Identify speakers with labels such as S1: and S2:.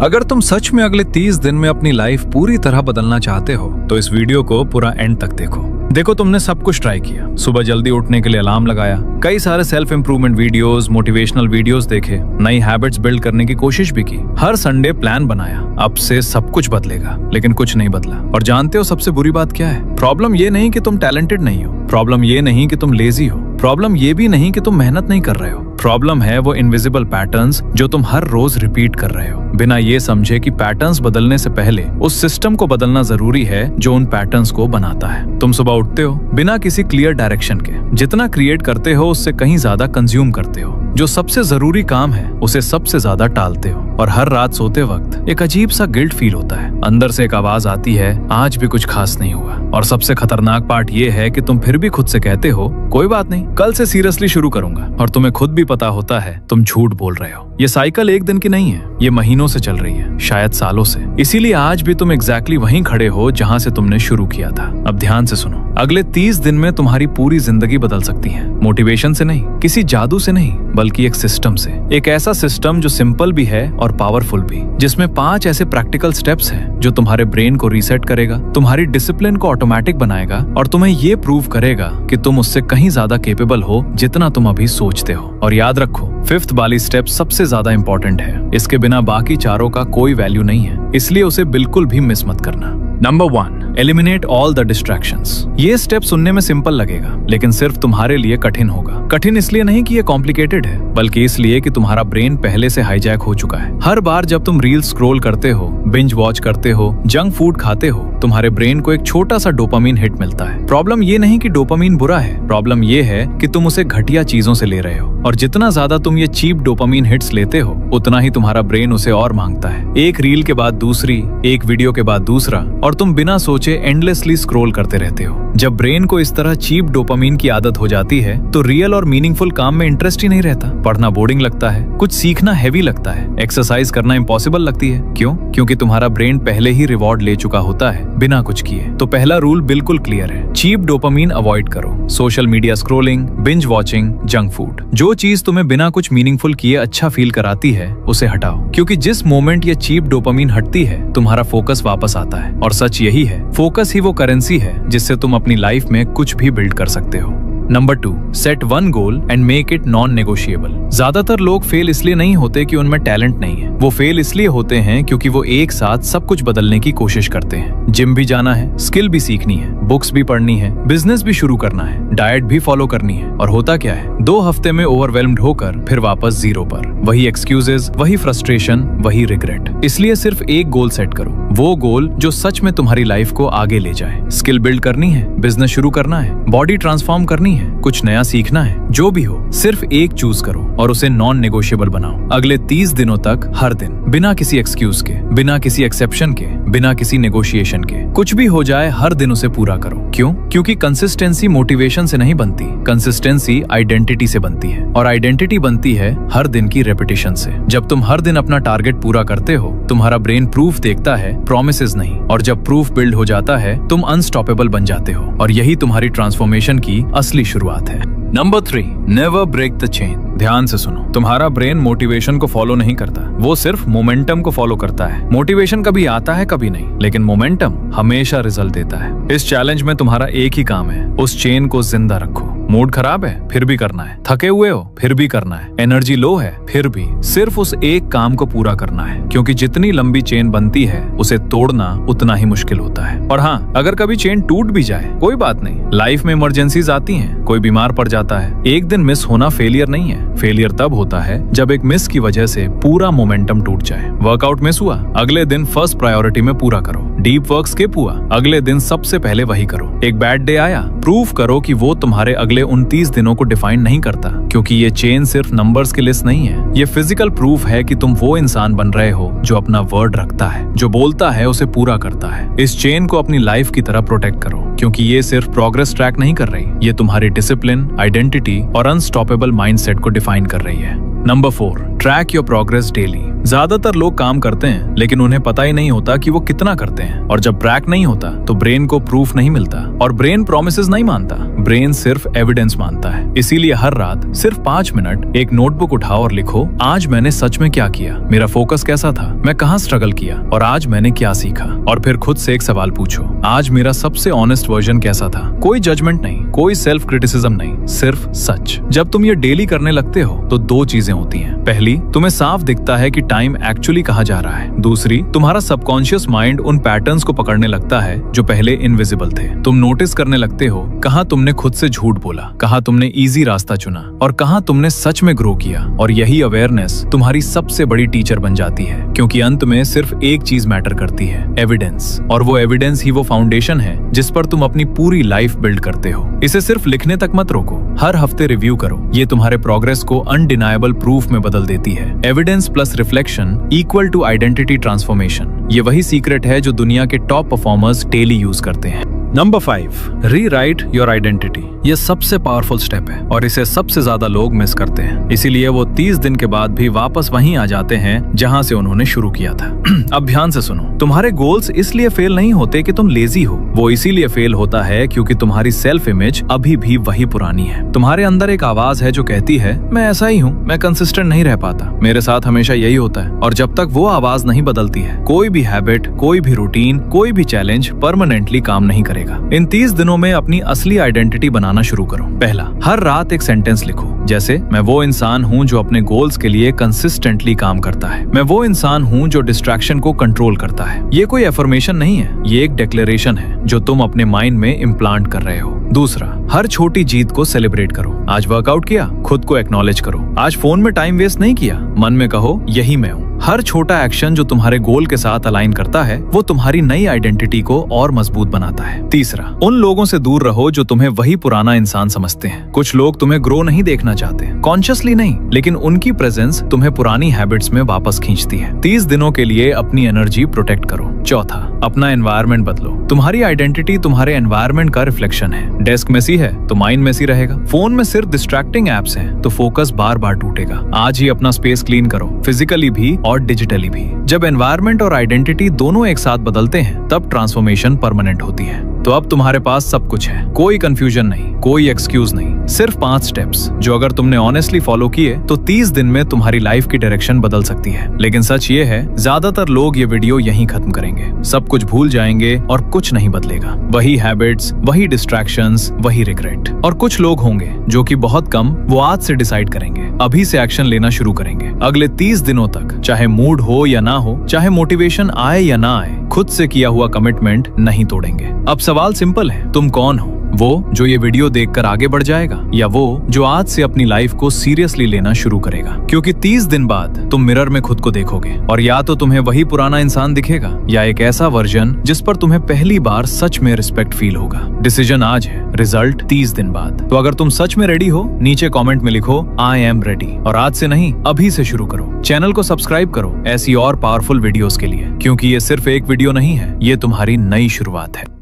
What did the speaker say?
S1: अगर तुम सच में अगले 30 दिन में अपनी लाइफ पूरी तरह बदलना चाहते हो तो इस वीडियो को पूरा एंड तक देखो तुमने सब कुछ ट्राई किया, सुबह जल्दी उठने के लिए अलार्म लगाया, कई सारे self improvement videos, motivational videos देखे, नई हैबिट्स बिल्ड करने की कोशिश भी की, हर संडे प्लान बनाया, अब से सब कुछ बदलेगा, लेकिन कुछ नहीं बदला। और जानते हो सबसे बुरी बात क्या है? प्रॉब्लम ये नहीं कि तुम टैलेंटेड नहीं हो, प्रॉब्लम ये नहीं कि तुम लेजी हो, प्रॉब्लम ये भी नहीं कि तुम मेहनत नहीं कर रहे हो, प्रॉब्लम है वो इनविजिबल पैटर्न्स जो तुम हर रोज रिपीट कर रहे हो, बिना ये समझे कि पैटर्न्स बदलने से पहले उस सिस्टम को बदलना जरूरी है जो उन पैटर्न्स को बनाता है। तुम सुबह उठते हो बिना किसी क्लियर डायरेक्शन के, जितना क्रिएट करते हो उससे कहीं ज्यादा कंज्यूम करते हो, जो सबसे जरूरी काम है उसे सबसे ज्यादा टालते हो, और हर रात सोते वक्त एक अजीब सा गिल्ट फील होता है, अंदर से एक आवाज आती है आज भी कुछ खास नहीं हुआ। और सबसे खतरनाक पार्ट ये है कि तुम फिर भी खुद से कहते हो कोई बात नहीं, कल से सीरियसली शुरू करूंगा, और तुम्हें खुद भी पता होता है तुम झूठ बोल रहे हो। ये साइकिल एक दिन की नहीं है, ये महीनों से चल रही है, शायद सालों से। इसीलिए आज भी तुम एग्जैक्टली वहीं खड़े हो जहां से तुमने शुरू किया था। अब ध्यान से सुनो, अगले 30 दिन में तुम्हारी पूरी जिंदगी बदल सकती है, मोटिवेशन से नहीं, किसी जादू से नहीं, बल्कि एक सिस्टम से। एक ऐसा सिस्टम जो सिंपल भी है और पावरफुल भी, जिसमें 5 ऐसे प्रैक्टिकल स्टेप्स हैं जो तुम्हारे ब्रेन को रीसेट करेगा, तुम्हारी डिसिप्लिन को ऑटोमेटिक बनाएगा और तुम्हें ये प्रूव करेगा कि तुम उससे कहीं ज्यादा केपेबल हो जितना तुम अभी सोचते हो। और याद रखो, 5th वाली स्टेप सबसे ज्यादा इंपॉर्टेंट है, इसके बिना बाकी चारों का कोई वैल्यू नहीं है, इसलिए उसे बिल्कुल भी मिस मत करना। Number 1, eliminate all the distractions. ये स्टेप सुनने में सिंपल लगेगा, लेकिन सिर्फ तुम्हारे लिए कठिन होगा। कठिन इसलिए नहीं कि ये कॉम्प्लिकेटेड है, बल्कि इसलिए कि तुम्हारा ब्रेन पहले से हाईजैक हो चुका है। हर बार जब तुम रील स्क्रॉल करते हो, बिंज वॉच करते हो, जंक फूड खाते हो, तुम्हारे ब्रेन को एक छोटा सा डोपामीन हिट मिलता है। प्रॉब्लम ये नहीं कि डोपामीन बुरा है, प्रॉब्लम ये है कि तुम उसे घटिया चीजों से ले रहे हो, और जितना ज्यादा तुम ये चीप डोपामीन हिट्स लेते हो उतना ही तुम्हारा ब्रेन उसे और मांगता है। एक रील के बाद दूसरी, एक वीडियो के बाद दूसरा, और तुम बिना सोचे एंडलेसली स्क्रॉल करते रहते हो। जब ब्रेन को इस तरह चीप डोपामीन की आदत हो जाती है तो रियल और मीनिंगफुल काम में इंटरेस्ट ही नहीं रहता, पढ़ना बोरिंग लगता है, कुछ सीखना हैवी लगता है, एक्सरसाइज करना इम्पॉसिबल लगती है। क्यों? क्योंकि तुम्हारा ब्रेन पहले ही रिवॉर्ड ले चुका होता है बिना कुछ किए। तो पहला रूल बिल्कुल क्लियर है, चीप डोपामीन अवॉइड करो। Social media scrolling, binge watching, junk food, जो चीज तुम्हें बिना कुछ मीनिंगफुल किए अच्छा फील कराती है उसे हटाओ, क्योंकि जिस मोमेंट ये चीप डोपामीन हटती है तुम्हारा फोकस वापस आता है। और सच यही है, फोकस ही वो करेंसी है जिससे तुम अपनी लाइफ में कुछ भी बिल्ड कर सकते हो। Number 2, set 1 goal and make it non negotiable. ज्यादातर लोग फेल इसलिए नहीं होते कि उनमें टैलेंट नहीं है, वो फेल इसलिए होते हैं क्योंकि वो एक साथ सब कुछ बदलने की कोशिश करते हैं। जिम भी जाना है, स्किल भी सीखनी है, बुक्स भी पढ़नी है, बिजनेस भी शुरू करना है, डाइट भी फॉलो करनी है, और होता क्या है, 2 हफ्ते में ओवरवेल्म्ड होकर फिर वापस 0 पर। वही एक्सक्यूजेस, वही फ्रस्ट्रेशन, वही रिग्रेट। इसलिए सिर्फ एक गोल सेट करो, वो गोल जो सच में तुम्हारी लाइफ को आगे ले जाए। स्किल बिल्ड करनी है, बिजनेस शुरू करना है, बॉडी ट्रांसफॉर्म करनी है, कुछ नया सीखना है, जो भी हो, सिर्फ एक चूज करो और उसे नॉन नेगोशिएबल बनाओ। अगले 30 दिनों तक हर दिन, बिना किसी एक्सक्यूज के, बिना किसी एक्सेप्शन के, बिना किसी नेगोशिएशन के, कुछ भी हो जाए हर दिन उसे पूरा करो। क्यों? क्योंकि कंसिस्टेंसी मोटिवेशन से नहीं बनती, कंसिस्टेंसी आइडेंटिटी से बनती है, और आइडेंटिटी बनती है हर दिन की रेपिटेशन से। जब तुम हर दिन अपना टारगेट पूरा करते हो तुम्हारा ब्रेन प्रूफ देखता है, प्रॉमिसेस नहीं, और जब प्रूफ बिल्ड हो जाता है तुम अनस्टॉपेबल बन जाते हो, और यही तुम्हारी ट्रांसफॉर्मेशन की असली शुरुआत है। Number 3, never break the chain. ध्यान से सुनो, तुम्हारा ब्रेन मोटिवेशन को फॉलो नहीं करता, वो सिर्फ मोमेंटम को फॉलो करता है। मोटिवेशन कभी आता है कभी नहीं, लेकिन मोमेंटम हमेशा रिजल्ट देता है। इस चैलेंज में तुम्हारा एक ही काम है, उस चेन को जिंदा रखो। मूड खराब है फिर भी करना है, थके हुए हो फिर भी करना है, एनर्जी लो है फिर भी, सिर्फ उस एक काम को पूरा करना है, क्योंकि जितनी लंबी चेन बनती है उसे तोड़ना उतना ही मुश्किल होता है। और हाँ, अगर कभी चेन टूट भी जाए कोई बात नहीं, लाइफ में इमरजेंसीज आती हैं, कोई बीमार पड़ जाता है, एक दिन मिस होना फेलियर नहीं है। फेलियर तब होता है जब एक मिस की वजह से पूरा मोमेंटम टूट जाए। वर्कआउट मिस हुआ, अगले दिन फर्स्ट प्रायोरिटी में पूरा करो। डीप वर्क स्किप हुआ, अगले दिन सबसे पहले वही करो। एक बैड डे आया, प्रूव करो कि वो तुम्हारे अगले 29 दिनों को डिफाइन नहीं करता, क्योंकि ये चेन सिर्फ नंबर्स की लिस्ट नहीं है, ये फिजिकल प्रूफ है कि तुम वो इंसान बन रहे हो जो अपना वर्ड रखता है, जो बोलता है उसे पूरा करता है। इस चेन को अपनी लाइफ की तरह प्रोटेक्ट करो, क्योंकि ये सिर्फ प्रोग्रेस ट्रैक नहीं कर रही, ये तुम्हारी डिसिप्लिन, आइडेंटिटी और अनस्टॉपेबल माइंडसेट को डिफाइन कर रही है। Number 4, track your progress daily. ज्यादातर लोग काम करते हैं लेकिन उन्हें पता ही नहीं होता कि वो कितना करते हैं, और जब ट्रैक नहीं होता तो ब्रेन को प्रूफ नहीं मिलता, और ब्रेन प्रोमिसेस नहीं मानता, ब्रेन सिर्फ एविडेंस मानता है। इसीलिए हर रात सिर्फ 5 मिनट एक नोटबुक उठाओ और लिखो, आज मैंने सच में क्या किया, मेरा फोकस कैसा था, मैं कहाँ स्ट्रगल किया और आज मैंने क्या सीखा। और फिर खुद से एक सवाल पूछो, आज मेरा सबसे ऑनेस्ट वर्जन कैसा था। कोई जजमेंट नहीं, कोई सेल्फ क्रिटिसिज्म नहीं, सिर्फ सच। जब तुम ये डेली करने लगते हो तो 2 चीजें होती हैं। पहली, तुम्हें साफ दिखता है कि टाइम एक्चुअली कहाँ जा रहा है। दूसरी, तुम्हारा सबकॉन्शियस माइंड उन पैटर्न्स को पकड़ने लगता है जो पहले इनविजिबल थे। तुम नोटिस करने लगते हो कहाँ तुमने खुद से झूठ बोला, कहाँ तुमने इजी रास्ता चुना और कहाँ तुमने सच में ग्रो किया। और यही अवेयरनेस तुम्हारी सबसे बड़ी टीचर बन जाती है, क्योंकि अंत में सिर्फ एक चीज मैटर करती है, एविडेंस। और वो एविडेंस ही वो फाउंडेशन है जिस पर तुम अपनी पूरी लाइफ बिल्ड करते हो। इसे सिर्फ लिखने तक मत रोको, हर हफ्ते रिव्यू करो। ये तुम्हारे प्रोग्रेस को अनडिनायबल प्रूफ में बदल देती है। Evidence plus reflection equal to identity transformation. ये वही सीक्रेट है जो दुनिया के टॉप परफॉर्मर्स डेली यूज करते हैं। Number 5, rewrite your identity. ये सबसे पावरफुल स्टेप है और इसे सबसे ज्यादा लोग मिस करते हैं। इसीलिए वो 30 दिन के बाद भी वापस वहीं आ जाते हैं जहां से उन्होंने शुरू किया था। अब ध्यान से सुनो, तुम्हारे गोल्स इसलिए फेल नहीं होते कि तुम लेजी हो, वो इसीलिए फेल होता है क्योंकि तुम्हारी सेल्फ इमेज अभी भी वही पुरानी है। तुम्हारे अंदर एक आवाज है जो कहती है, मैं ऐसा ही हूँ, मैं कंसिस्टेंट नहीं रह पाता, मेरे साथ हमेशा यही होता है। और जब तक वो आवाज नहीं बदलती है, कोई भी हैबिट, कोई भी रूटीन, कोई भी चैलेंज परमानेंटली काम नहीं करेगा। इन 30 दिनों में अपनी असली आइडेंटिटी बनाना शुरू करो। पहला, हर रात एक सेंटेंस लिखो, जैसे मैं वो इंसान हूँ जो अपने गोल्स के लिए कंसिस्टेंटली काम करता है, मैं वो इंसान हूँ जो डिस्ट्रैक्शन को कंट्रोल करता है। ये कोई एफर्मेशन नहीं है, ये एक डिक्लेरेशन है जो तुम अपने माइंड में इम्प्लांट कर रहे हो। दूसरा, हर छोटी जीत को सेलिब्रेट करो। आज वर्कआउट किया, खुद को एक्नॉलेज करो। आज फोन में टाइम वेस्ट नहीं किया, मन में कहो यही मैं हूँ। हर छोटा एक्शन जो तुम्हारे गोल के साथ अलाइन करता है वो तुम्हारी नई आइडेंटिटी को और मजबूत बनाता है। तीसरा, उन लोगों से दूर रहो जो तुम्हें वही पुराना इंसान समझते हैं। कुछ लोग तुम्हें ग्रो नहीं देखना चाहते, कॉन्शियसली नहीं, लेकिन उनकी प्रेजेंस तुम्हें पुरानी हैबिट्स में वापस खींचती है। 30 दिनों के लिए अपनी एनर्जी प्रोटेक्ट करो। चौथा, अपना एनवायरनमेंट बदलो। तुम्हारी आइडेंटिटी तुम्हारे एनवायरनमेंट का रिफ्लेक्शन है। डेस्क मेसी है तो माइंड मेसी रहेगा। फोन में सिर्फ डिस्ट्रैक्टिंग एप्स हैं तो फोकस बार बार टूटेगा। आज ही अपना स्पेस क्लीन करो, फिजिकली भी और डिजिटली भी। जब एनवायरनमेंट और आइडेंटिटी दोनों एक साथ बदलते हैं तब ट्रांसफॉर्मेशन परमानेंट होती है। तो अब तुम्हारे पास सब कुछ है, कोई कंफ्यूजन नहीं, कोई एक्सक्यूज नहीं, सिर्फ 5 स्टेप्स जो अगर तुमने ऑनेस्टली फॉलो किए तो 30 दिन में तुम्हारी लाइफ की डायरेक्शन बदल सकती है। लेकिन सच ये है, ज्यादातर लोग ये वीडियो यहीं खत्म करेंगे, सब कुछ भूल जाएंगे और कुछ नहीं बदलेगा। वही हैबिट्स, वही डिस्ट्रैक्शंस, वही रिग्रेट। और कुछ लोग होंगे जो कि बहुत कम, वो आज से डिसाइड करेंगे, अभी से एक्शन लेना शुरू करेंगे। अगले 30 दिनों तक चाहे मूड हो या ना हो, चाहे मोटिवेशन आए या ना आए, खुद से किया हुआ कमिटमेंट नहीं तोड़ेंगे। अब सवाल सिंपल है, तुम कौन हो? वो जो ये वीडियो देखकर आगे बढ़ जाएगा या वो जो आज से अपनी लाइफ को सीरियसली लेना शुरू करेगा? क्योंकि 30 दिन बाद तुम मिरर में खुद को देखोगे और या तो तुम्हें वही पुराना इंसान दिखेगा या एक ऐसा वर्जन जिस पर तुम्हें पहली बार सच में रिस्पेक्ट फील होगा। डिसीजन आज है, रिजल्ट 30 दिन बाद। तो अगर तुम सच में रेडी हो, नीचे कमेंट में लिखो आई एम रेडी। और आज से नहीं, अभी से शुरू करो। चैनल को सब्सक्राइब करो ऐसी और पावरफुल वीडियोस के लिए, क्योंकि ये सिर्फ एक वीडियो नहीं है, ये तुम्हारी नई शुरुआत है।